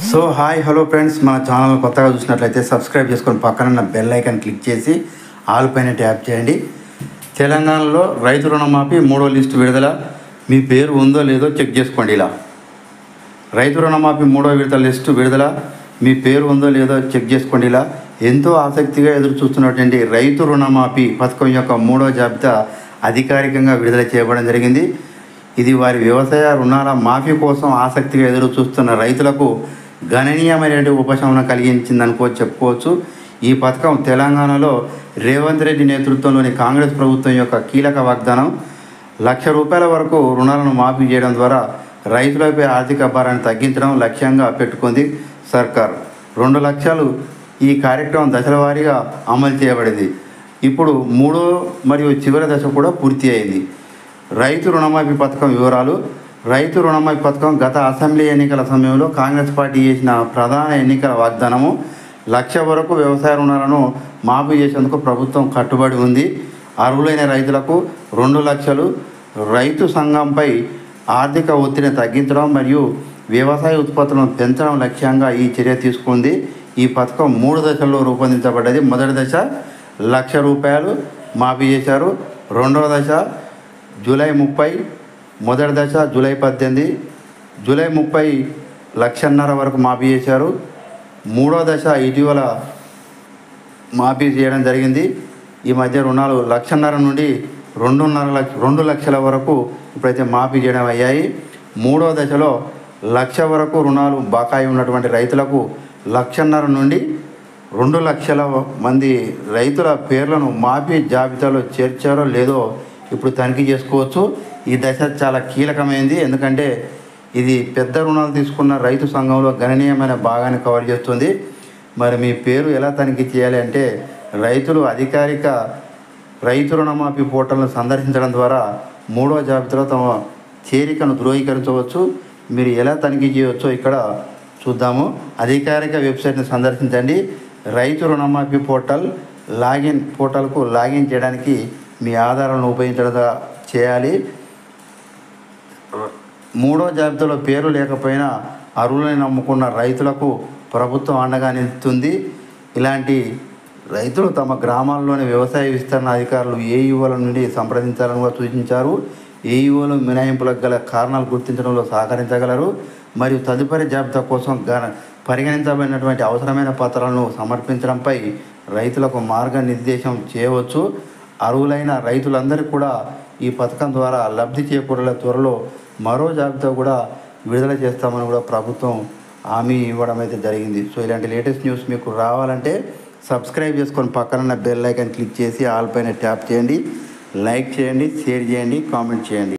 So hi hello friends, మన channel కొత్తగా చూసినట్లయితే సబ్స్క్రైబ్ చేసుకొని పక్కన బెల్ ఐకాన్ క్లిక్ చేసి ఆల్ పైన ట్యాప్ చేయండి. తెలంగాణలో రైతు రుణమాఫీ 3వ లిస్టు విడుదల. మీ పేరు ఉందో లేదో చెక్ చేసుకోండి. ఇలా రైతు రుణమాఫీ 3వ విడత లిస్టు విడుదల. మీ పేరు ఉందో లేదో చెక్ చేసుకోండి. ఇలా ఎంతో ఆసక్తిగా ఎదురు చూస్తున్నటువంటి రైతు రుణమాఫీ పథకం యొక్క 3వ జాబితా అధికారికంగా విడుదల చేయబడడం జరిగింది. ఇది వారి వ్యవసాయ రుణాల మాఫీ కోసం ఆసక్తిగా ఎదురు చూస్తున్న రైతులకు గణనీయమైన ఉపశమనం కలిగించిందనుకో చెప్పుకోవచ్చు. ఈ పథకం తెలంగాణలో రేవంత్ రెడ్డి నేతృత్వంలోని కాంగ్రెస్ ప్రభుత్వం యొక్క కీలక వాగ్దానం. ₹1,00,000 వరకు రుణాలను మాఫీ చేయడం ద్వారా రైతులపై ఆర్థిక భారాన్ని తగ్గించడం లక్ష్యంగా పెట్టుకుంది సర్కార్. 2 లక్షలు ఈ కార్యక్రమం దశల వారీగా అమలు చేయబడింది. ఇప్పుడు 3వ మరియు చివరి దశ కూడా పూర్తి అయింది. రైతు రుణమాఫీ పథకం వివరాలు. రైతు రుణమాఫీ పథకం గత అసెంబ్లీ ఎన్నికల సమయంలో కాంగ్రెస్ పార్టీ చేసిన ప్రధాన ఎన్నికల వాగ్దానము. 1,00,000 వరకు వ్యవసాయ రుణాలను మాఫీ చేసేందుకు ప్రభుత్వం కట్టుబడి ఉంది. అర్హులైన రైతులకు 2 లక్షలు. రైతు సంఘంపై ఆర్థిక ఒత్తిడిని తగ్గించడం మరియు వ్యవసాయ ఉత్పత్తులను పెంచడం లక్ష్యంగా ఈ చర్య తీసుకుంది. ఈ పథకం 3 దశల్లో రూపొందించబడ్డది. మొదటి దశ ₹1,00,000 మాఫీ చేశారు. రెండవ దశ జూలై 30, మొదటి దశ జూలై 18, జూలై 30 1,50,000 వరకు మాఫీ చేశారు. మూడవ దశ ఇటీవల మాఫీ చేయడం జరిగింది. ఈ మధ్య రుణాలు 1,50,000 నుండి 2 లక్షల వరకు ఇప్పుడైతే మాఫీ చేయడం అయ్యాయి. మూడవ దశలో 1,00,000 వరకు రుణాలు బకాయి ఉన్నటువంటి రైతులకు 1,50,000 నుండి 2 లక్షల మంది రైతుల పేర్లను మాఫీ జాబితాలో చేర్చారో లేదో ఇప్పుడు తనిఖీ చేసుకోవచ్చు. ఈ దశ చాలా కీలకమైనది, ఎందుకంటే ఇది పెద్ద రుణాలు తీసుకున్న రైతు సంఘంలో గణనీయమైన భాగాన్ని కవర్ చేస్తుంది. మరి మీ పేరు ఎలా తనిఖీ చేయాలి అంటే, రైతులు అధికారిక రైతు రుణమాఫీ పోర్టల్ను సందర్శించడం ద్వారా 3వ జాబితాలో తమ చేరికను ధృవీకరించవచ్చు. మీరు ఎలా తనిఖీ చేయవచ్చో ఇక్కడ చూద్దాము. అధికారిక వెబ్సైట్ని సందర్శించండి. రైతు రుణమాఫీ పోర్టల్కు లాగిన్ చేయడానికి మీ ఆధారాలను ఉపయోగించడం చేయాలి. 3వ జాబితాలో పేరు లేకపోయినా అర్హులను నమ్ముకున్న రైతులకు ప్రభుత్వం అండగా నిలుస్తుంది. ఇలాంటి రైతులు తమ గ్రామాల్లోని వ్యవసాయ విస్తరణ అధికారులు ఏఈఓల నుండి సంప్రదించాలని కూడా సూచించారు. ఏఈఓలు మినహాయింపులకు గల కారణాలు గుర్తించడంలో సహకరించగలరు మరియు తదుపరి జాబితా కోసం పరిగణించబడినటువంటి అవసరమైన పత్రాలను సమర్పించడంపై రైతులకు మార్గనిర్దేశం చేయవచ్చు. అర్హులైన రైతులందరికీ కూడా ఈ పథకం ద్వారా లబ్ధి చేకూరేలా త్వరలో మరో జాబితా కూడా విడుదల చేస్తామని కూడా ప్రభుత్వం హామీ ఇవ్వడం అయితే జరిగింది. సో ఇలాంటి లేటెస్ట్ న్యూస్ మీకు రావాలంటే సబ్స్క్రైబ్ చేసుకొని పక్కన బెల్ ఐకాన్ క్లిక్ చేసి ఆల్ పైన ట్యాప్ చేయండి. లైక్ చేయండి, షేర్ చేయండి, కామెంట్ చేయండి.